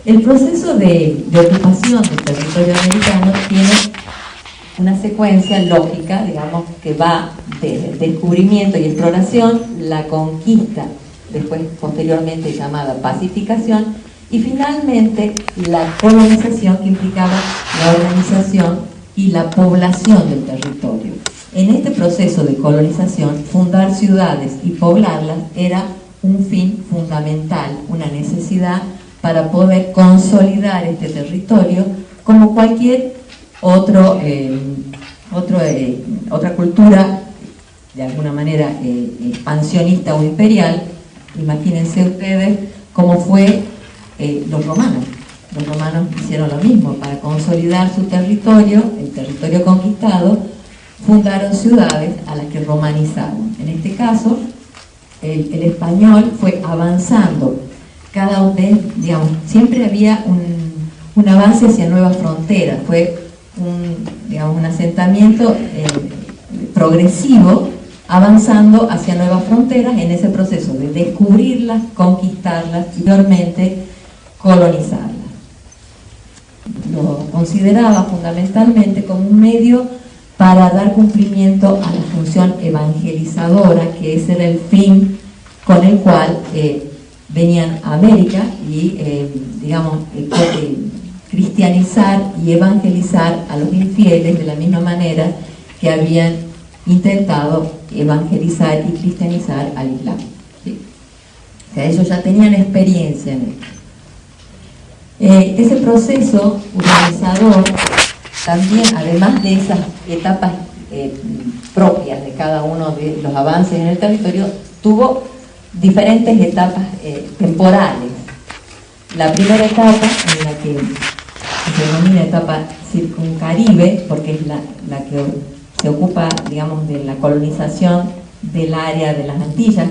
El proceso de ocupación del territorio americano tiene una secuencia lógica, digamos, que va de descubrimiento y exploración, la conquista, después posteriormente llamada pacificación, y finalmente la colonización, que implicaba la organización y la población del territorio. En este proceso de colonización, fundar ciudades y poblarlas era un fin fundamental, una necesidad para poder consolidar este territorio como cualquier otra cultura, de alguna manera expansionista o imperial. Imagínense ustedes cómo fue los romanos. Los romanos hicieron lo mismo, para consolidar su territorio, el territorio conquistado, fundaron ciudades a las que romanizaron. En este caso, el español fue avanzando, cada vez, digamos, siempre había un avance hacia nuevas fronteras, fue un asentamiento progresivo, avanzando hacia nuevas fronteras en ese proceso de descubrirlas, conquistarlas y posteriormente colonizarlas. Lo consideraba fundamentalmente como un medio para dar cumplimiento a la función evangelizadora, que ese era el fin con el cual venían a América y, cristianizar y evangelizar a los infieles de la misma manera que habían intentado evangelizar y cristianizar al Islam. ¿Sí? O sea, ellos ya tenían experiencia en esto. Ese proceso urbanizador también, además de esas etapas propias de cada uno de los avances en el territorio, tuvo diferentes etapas temporales. La primera etapa, en la que se denomina etapa circuncaribe, porque es la que se ocupa, digamos, de la colonización del área de las Antillas,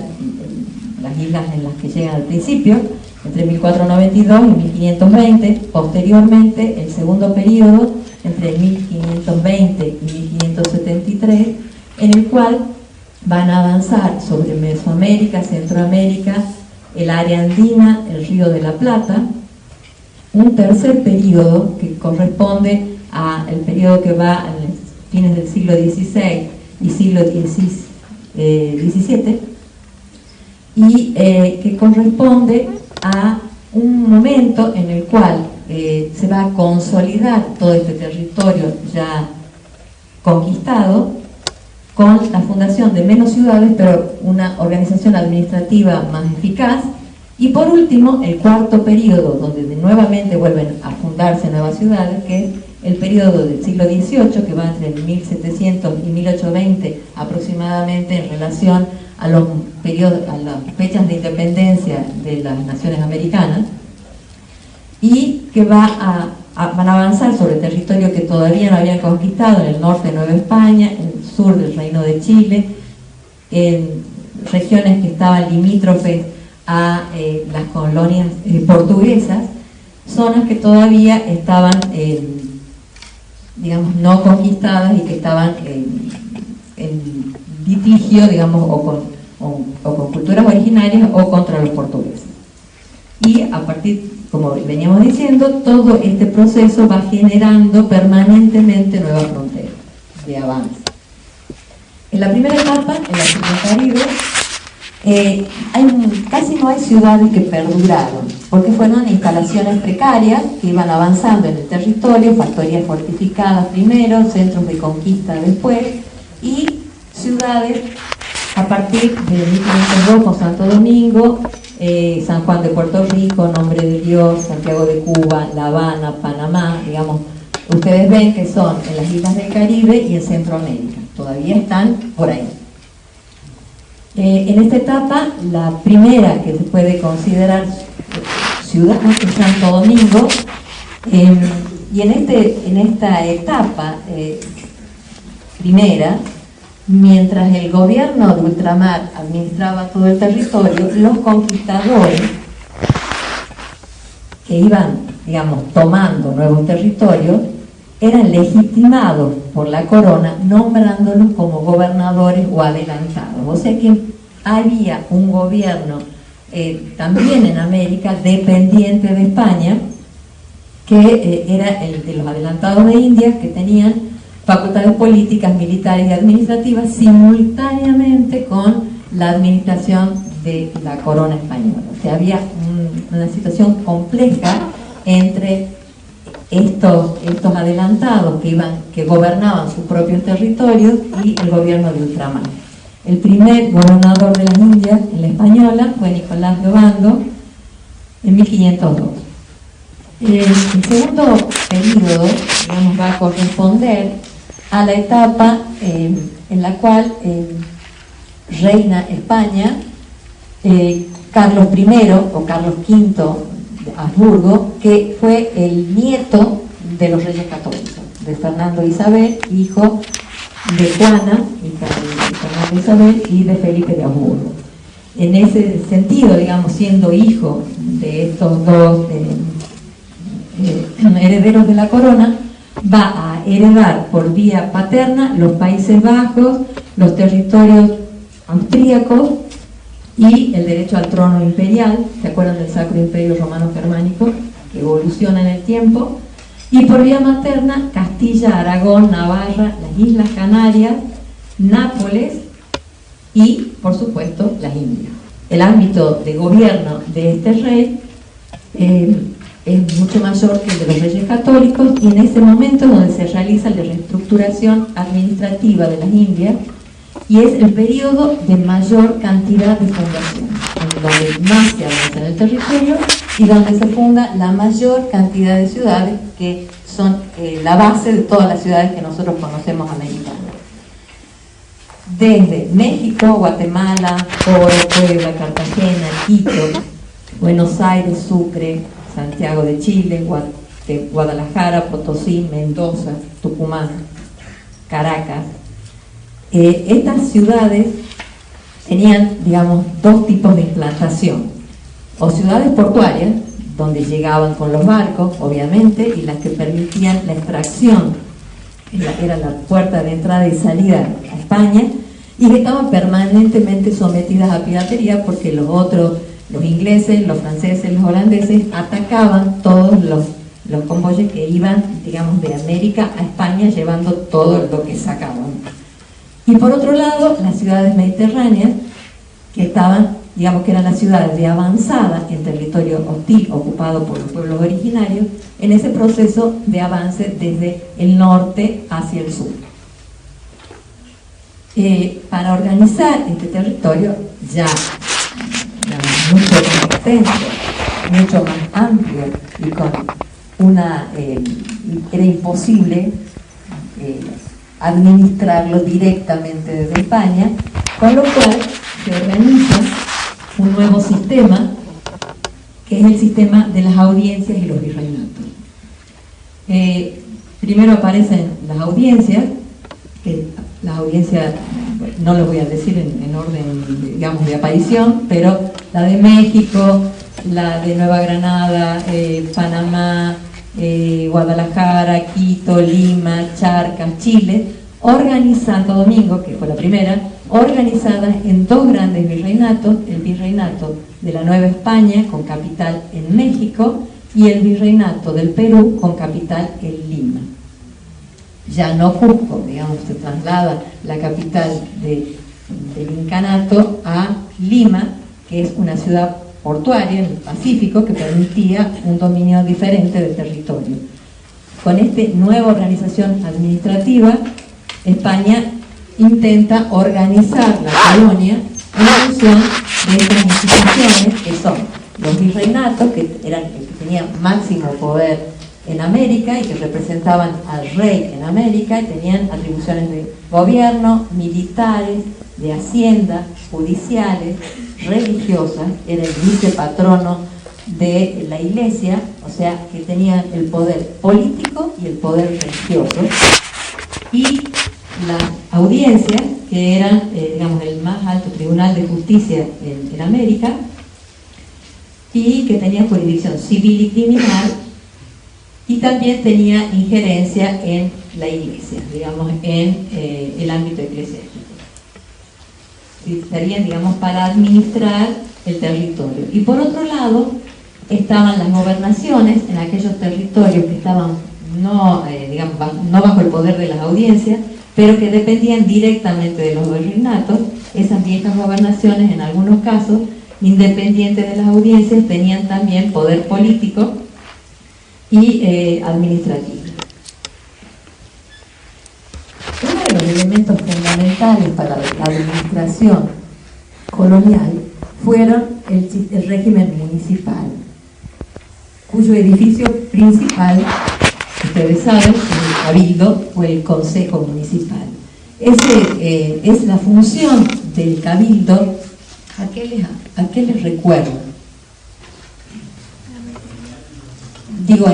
las islas en las que llegan al principio, entre 1492 y 1520. Posteriormente, el segundo periodo, entre 1520 y 1573, en el cual van a avanzar sobre Mesoamérica, Centroamérica, el área andina, el Río de la Plata. Un tercer periodo que corresponde al periodo que va a fines del siglo XVI y siglo XVII, y que corresponde a un momento en el cual se va a consolidar todo este territorio ya conquistado, con la fundación de menos ciudades, pero una organización administrativa más eficaz. Y por último, el cuarto periodo, donde nuevamente vuelven a fundarse nuevas ciudades, que es el periodo del siglo XVIII, que va entre 1700 y 1820 aproximadamente, en relación a las fechas de independencia de las naciones americanas, y que van a avanzar sobre territorio que todavía no habían conquistado, en el norte de Nueva España, en el sur del Reino de Chile, en regiones que estaban limítrofes a las colonias portuguesas, zonas que todavía estaban, digamos, no conquistadas y que estaban en litigio, digamos, o con culturas originarias o contra los portugueses. Y a partir, como veníamos diciendo, todo este proceso va generando permanentemente nuevas fronteras de avance. En la primera etapa, en la Circuncaribe, casi no hay ciudades que perduraron, porque fueron instalaciones precarias que iban avanzando en el territorio, factorías fortificadas primero, centros de conquista después, y ciudades a partir de 1502 con Santo Domingo, San Juan de Puerto Rico, Nombre de Dios, Santiago de Cuba, La Habana, Panamá, digamos. Ustedes ven que son en las islas del Caribe y en Centroamérica, todavía están por ahí. En esta etapa, la primera que se puede considerar ciudad es Santo Domingo, y en esta etapa primera, mientras el gobierno de ultramar administraba todo el territorio, los conquistadores que iban, digamos, tomando nuevos territorios, eran legitimados por la corona, nombrándolos como gobernadores o adelantados. O sea que había un gobierno también en América dependiente de España, que era el de los adelantados de Indias, que tenían facultades políticas, militares y administrativas simultáneamente con la administración de la corona española. O sea, había una situación compleja entre estos adelantados que gobernaban sus propios territorios y el gobierno de ultramar. El primer gobernador de las Indias en la española fue Nicolás de Obando en 1502. El segundo periodo, digamos, va a corresponder a la etapa en la cual reina España Carlos I o Carlos V de Habsburgo, que fue el nieto de los reyes católicos, de Fernando e Isabel, hijo de Juana, hija de Fernando e Isabel, y de Felipe de Habsburgo. En ese sentido, digamos, siendo hijo de estos dos herederos de la corona, va a heredar por vía paterna los Países Bajos, los territorios austríacos y el derecho al trono imperial. ¿Se acuerdan del Sacro Imperio Romano Germánico, que evoluciona en el tiempo? Y por vía materna, Castilla, Aragón, Navarra, las Islas Canarias, Nápoles y, por supuesto, las Indias. El ámbito de gobierno de este rey es mucho mayor que el de los reyes católicos, y en ese momento donde se realiza la reestructuración administrativa de las Indias, y es el periodo de mayor cantidad de fundaciones, en donde más se avanza en el territorio y donde se funda la mayor cantidad de ciudades, que son la base de todas las ciudades que nosotros conocemos americanas. Desde México, Guatemala, Oro, Puebla, Cartagena, Quito, Buenos Aires, Sucre, Santiago de Chile, Guadalajara, Potosí, Mendoza, Tucumán, Caracas. Estas ciudades tenían, digamos, dos tipos de implantación: o ciudades portuarias, donde llegaban con los barcos, obviamente, y las que permitían la extracción, era la puerta de entrada y salida a España, y que estaban permanentemente sometidas a piratería, porque los ingleses, los franceses, los holandeses atacaban todos los convoyes que iban, digamos, de América a España, llevando todo lo que sacaban. Y por otro lado, las ciudades mediterráneas, que estaban, digamos, que eran las ciudades de avanzada en territorio hostil ocupado por los pueblos originarios, en ese proceso de avance desde el norte hacia el sur. Para organizar este territorio ya mucho más extenso, mucho más amplio, y con era imposible administrarlo directamente desde España, con lo cual se organiza un nuevo sistema, que es el sistema de las audiencias y los virreinatos. Primero aparecen las audiencias, que las audiencias, no les voy a decir en orden, digamos, de aparición, pero la de México, la de Nueva Granada, Panamá, Guadalajara, Quito, Lima, Charcas, Chile, Santo Domingo, que fue la primera, organizadas en dos grandes virreinatos: el virreinato de la Nueva España, con capital en México, y el virreinato del Perú, con capital en Lima. Ya no Cusco, digamos, se traslada la capital del incanato a Lima, que es una ciudad portuaria en el Pacífico, que permitía un dominio diferente del territorio. Con esta nueva organización administrativa, España intenta organizar la colonia en función de estas instituciones, que son los virreinatos, que eran el que tenía máximo poder en América y que representaban al rey en América, y tenían atribuciones de gobierno, militares, de hacienda, judiciales, religiosas. Era el vicepatrono de la iglesia, o sea que tenían el poder político y el poder religioso. Y las audiencias, que eran, digamos, el más alto tribunal de justicia en América, y que tenía jurisdicción civil y criminal, y también tenía injerencia en la iglesia, digamos, en el ámbito eclesiástico. Serían, digamos, para administrar el territorio. Y por otro lado, estaban las gobernaciones en aquellos territorios que estaban digamos, no bajo el poder de las audiencias, pero que dependían directamente de los virreinatos. Esas viejas gobernaciones, en algunos casos, independientes de las audiencias, tenían también poder político y administrativo. Uno de los elementos fundamentales para la administración colonial fueron el régimen municipal, cuyo edificio principal, ustedes saben, el cabildo o el consejo municipal. Es la función del cabildo. ¿A qué les recuerda? Digo,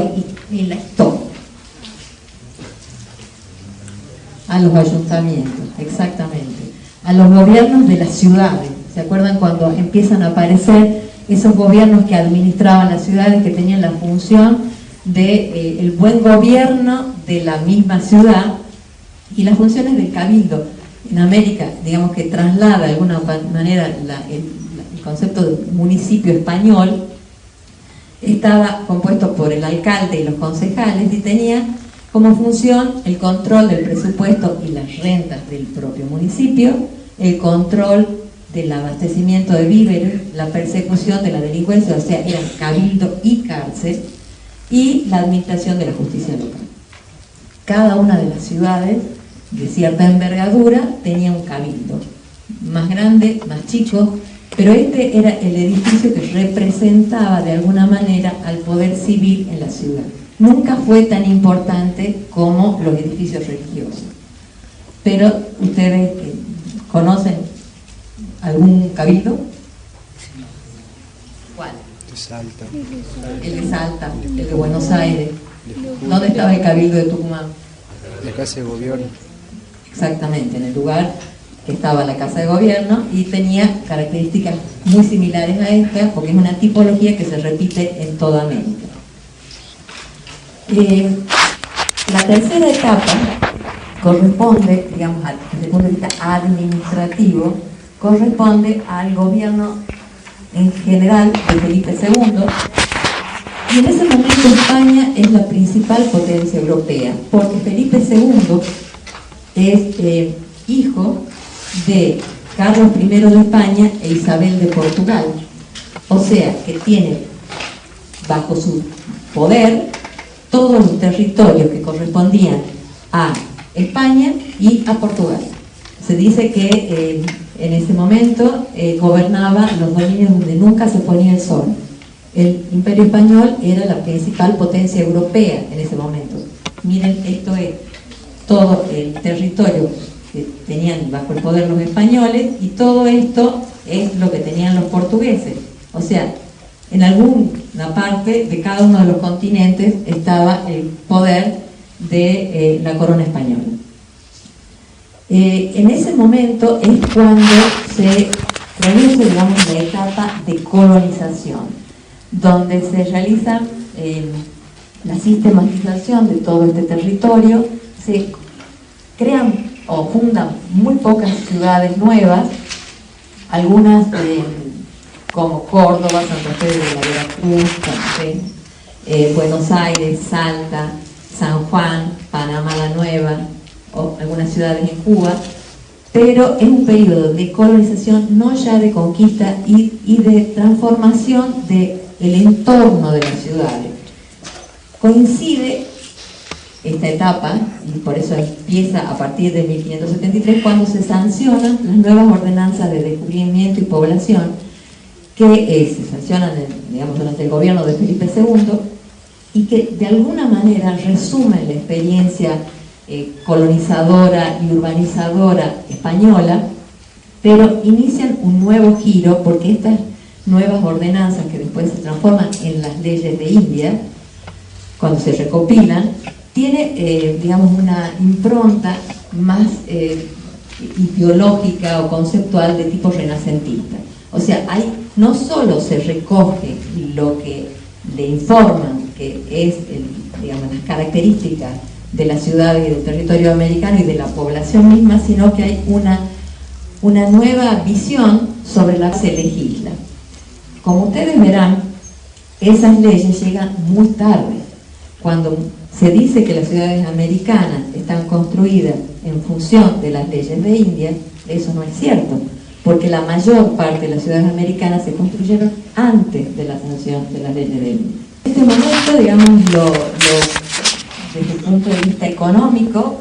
el actor. A los ayuntamientos, exactamente. A los gobiernos de las ciudades. ¿Se acuerdan cuando empiezan a aparecer esos gobiernos que administraban las ciudades, que tenían la función de el buen gobierno de la misma ciudad, y las funciones del cabildo? En América, digamos que traslada de alguna manera el concepto de municipio español. Estaba compuesto por el alcalde y los concejales, y tenía como función el control del presupuesto y las rentas del propio municipio, el control del abastecimiento de víveres, la persecución de la delincuencia, o sea, eran cabildo y cárcel, y la administración de la justicia local. Cada una de las ciudades de cierta envergadura tenía un cabildo, más grande, más chico, pero este era el edificio que representaba de alguna manera al poder civil en la ciudad. Nunca fue tan importante como los edificios religiosos. Pero ustedes conocen algún cabildo. ¿Cuál? De Salta. El de Salta, el de Buenos Aires. ¿Dónde estaba el cabildo de Tucumán? La Casa de Gobierno. Exactamente, en el lugar que estaba la Casa de Gobierno, y tenía características muy similares a esta, porque es una tipología que se repite en toda América. La tercera etapa corresponde, digamos, desde el punto de vista administrativo, corresponde al gobierno en general de Felipe II, y en ese momento España es la principal potencia europea, porque Felipe II es hijo de Carlos I de España e Isabel de Portugal, o sea que tiene bajo su poder todos los territorios que correspondían a España y a Portugal. Se dice que en ese momento gobernaba los dominios donde nunca se ponía el sol. El Imperio Español era la principal potencia europea en ese momento. Miren, esto es todo el territorio que tenían bajo el poder los españoles, y todo esto es lo que tenían los portugueses. O sea, en alguna parte de cada uno de los continentes estaba el poder de la corona española. En ese momento es cuando se produce, digamos, la etapa de colonización, donde se realiza la sistematización de todo este territorio. Se crean o fundan muy pocas ciudades nuevas, algunas como Córdoba, Santa Fe de la Veracruz, Buenos Aires, Salta, San Juan, Panamá la Nueva, o algunas ciudades en Cuba, pero es un periodo de colonización, no ya de conquista, y de transformación del entorno de las ciudades. Coincide esta etapa, y por eso empieza a partir de 1573, cuando se sancionan las nuevas ordenanzas de descubrimiento y población, que se sancionan, digamos, durante el gobierno de Felipe II, y que de alguna manera resumen la experiencia colonizadora y urbanizadora española, pero inician un nuevo giro, porque estas nuevas ordenanzas, que después se transforman en las leyes de India, cuando se recopilan, tiene, digamos, una impronta más ideológica o conceptual de tipo renacentista. O sea, no solo se recoge lo que le informan, que es, digamos, las características de las ciudades y del territorio americano y de la población misma, sino que hay una nueva visión sobre la que se legisla. Como ustedes verán, esas leyes llegan muy tarde. Cuando se dice que las ciudades americanas están construidas en función de las leyes de India, eso no es cierto, porque la mayor parte de las ciudades americanas se construyeron antes de la sanción de las leyes de India. En este momento, digamos, desde el punto de vista económico,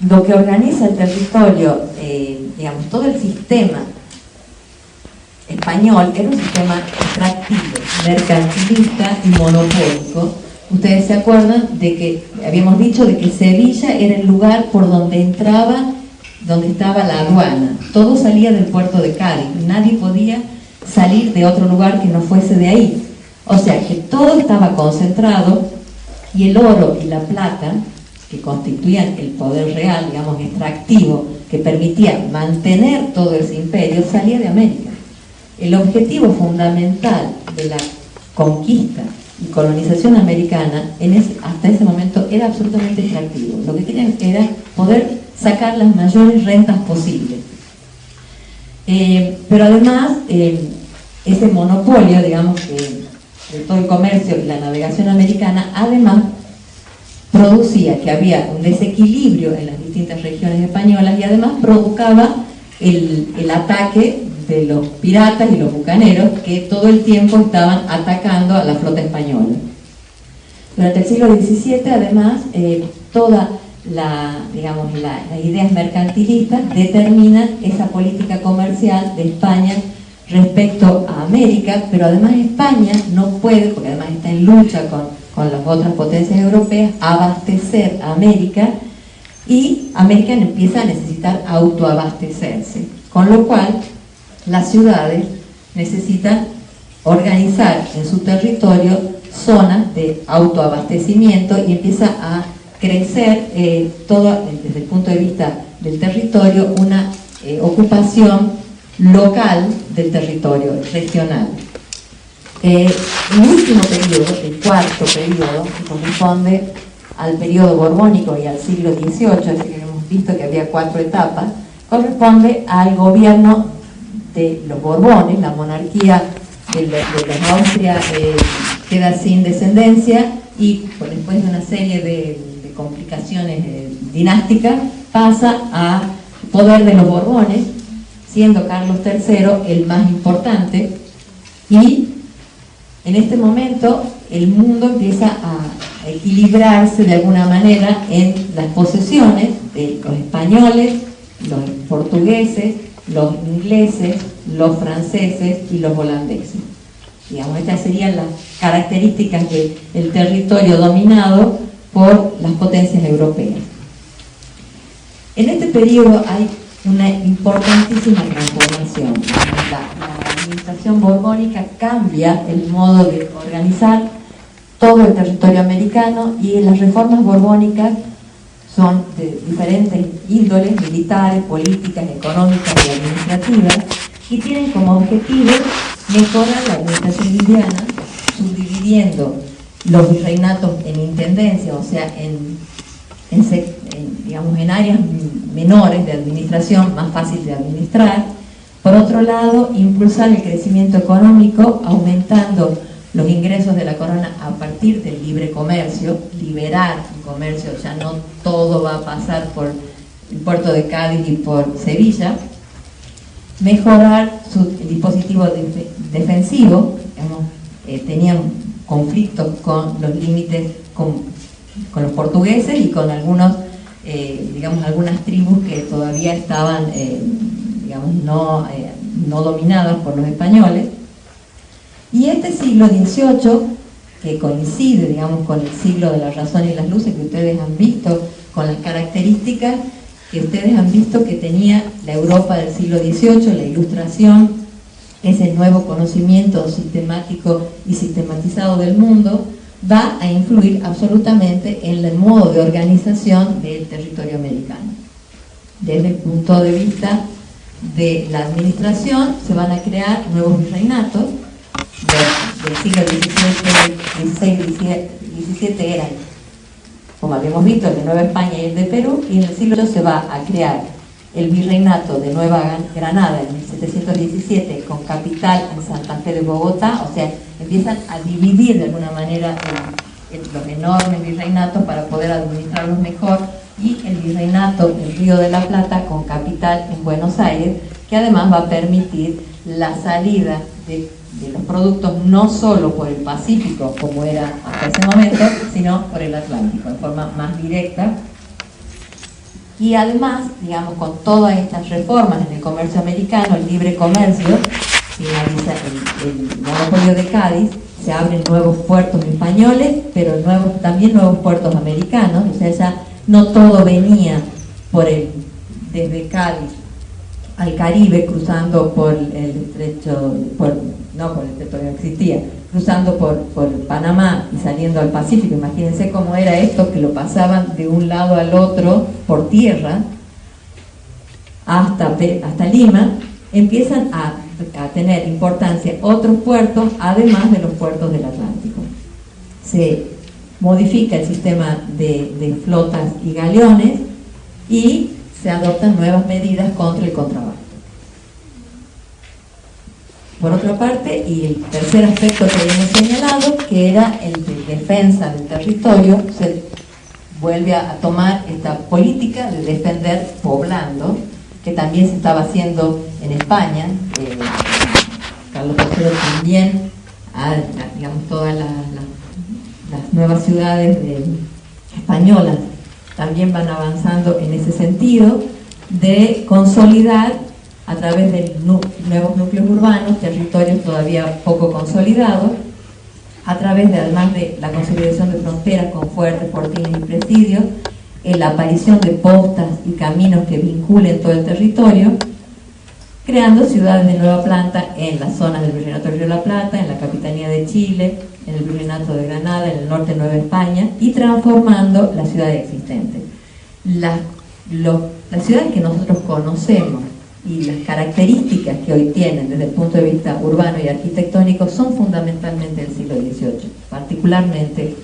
lo que organiza el territorio, digamos, todo el sistema español era un sistema extractivo, mercantilista y monopólico. Ustedes se acuerdan de que habíamos dicho de que Sevilla era el lugar por donde entraba, donde estaba la aduana. Todo salía del puerto de Cádiz, nadie podía salir de otro lugar que no fuese de ahí. O sea que todo estaba concentrado y el oro y la plata, que constituían el poder real, digamos, extractivo, que permitía mantener todo ese imperio, salía de América. El objetivo fundamental de la conquista y colonización americana hasta ese momento era absolutamente extractivo. Lo que querían era poder sacar las mayores rentas posibles. Pero además, ese monopolio, digamos, de todo el comercio y la navegación americana, además producía que había un desequilibrio en las distintas regiones españolas y además provocaba el ataque de los piratas y los bucaneros que todo el tiempo estaban atacando a la flota española. Durante el siglo XVII, además, todas las ideas mercantilistas determinan esa política comercial de España respecto a América, pero además España no puede, porque además está en lucha con las otras potencias europeas, abastecer a América, y América empieza a necesitar autoabastecerse, con lo cual las ciudades necesitan organizar en su territorio zonas de autoabastecimiento y empieza a crecer desde el punto de vista del territorio, una ocupación local del territorio, regional. El último periodo, el cuarto periodo, que corresponde al periodo borbónico y al siglo XVIII, así que hemos visto que había 4 etapas, corresponde al gobierno de los Borbones. La monarquía de la Austria queda sin descendencia y después de una serie de complicaciones dinásticas pasa a poder de los Borbones, siendo Carlos III el más importante, y en este momento el mundo empieza a equilibrarse de alguna manera en las posesiones de los españoles, los portugueses, los ingleses, los franceses y los holandeses. Digamos, estas serían las características del territorio dominado por las potencias europeas. En este periodo hay una importantísima transformación. La administración borbónica cambia el modo de organizar todo el territorio americano, y las reformas borbónicas son de diferentes índoles, militares, políticas, económicas y administrativas, y tienen como objetivo mejorar la administración indiana, subdividiendo los virreinatos en intendencias, o sea, en áreas menores de administración, más fácil de administrar. Por otro lado, impulsar el crecimiento económico, aumentando los ingresos de la corona a partir del libre comercio, liberar el comercio, ya no todo va a pasar por el puerto de Cádiz y por Sevilla. Mejorar el dispositivo defensivo, tenían conflictos con los límites con los portugueses y con algunas tribus que todavía estaban no dominadas por los españoles. Y este siglo XVIII, que coincide, con el siglo de la razón y las luces, que ustedes han visto, con las características que ustedes han visto que tenía la Europa del siglo XVIII, la Ilustración, ese nuevo conocimiento sistemático y sistematizado del mundo, va a influir absolutamente en el modo de organización del territorio americano. Desde el punto de vista de la administración, se van a crear nuevos virreinatos. Del siglo XVI eran, como habíamos visto, el de Nueva España y el de Perú, y en el siglo XVIII se va a crear el virreinato de Nueva Granada en 1717 con capital en Santa Fe de Bogotá, o sea, empiezan a dividir de alguna manera los enormes virreinatos para poder administrarlos mejor, y el virreinato del Río de la Plata con capital en Buenos Aires, que además va a permitir la salida de los productos no solo por el Pacífico, como era hasta ese momento, sino por el Atlántico, de forma más directa. Y además, digamos, con todas estas reformas en el comercio americano, el libre comercio, finaliza el monopolio de Cádiz, se abren nuevos puertos españoles, pero también nuevos puertos americanos, o sea, ya no todo venía desde Cádiz al Caribe, cruzando por el estrecho, no por el estrecho, no existía, cruzando por Panamá y saliendo al Pacífico. Imagínense cómo era esto, que lo pasaban de un lado al otro por tierra hasta Lima. Empiezan a tener importancia otros puertos, además de los puertos del Atlántico. Se modifica el sistema de flotas y galeones y se adoptan nuevas medidas contra el contrabando. Por otra parte, y el tercer aspecto que habíamos señalado, que era el de defensa del territorio, se vuelve a tomar esta política de defender poblando, que también se estaba haciendo en España. Carlos III también, digamos, todas las nuevas ciudades españolas también van avanzando en ese sentido de consolidar a través de nuevos núcleos urbanos, territorios todavía poco consolidados, a través de, además de la consolidación de fronteras con fuertes, fortines y presidios, la aparición de postas y caminos que vinculen todo el territorio, creando ciudades de nueva planta en las zonas del Virreinato del Río de la Plata, en la Capitanía de Chile, en el Virreinato de Granada, en el norte de Nueva España, y transformando las ciudades existentes. Las ciudades que nosotros conocemos y las características que hoy tienen desde el punto de vista urbano y arquitectónico son fundamentalmente del siglo XVIII, particularmente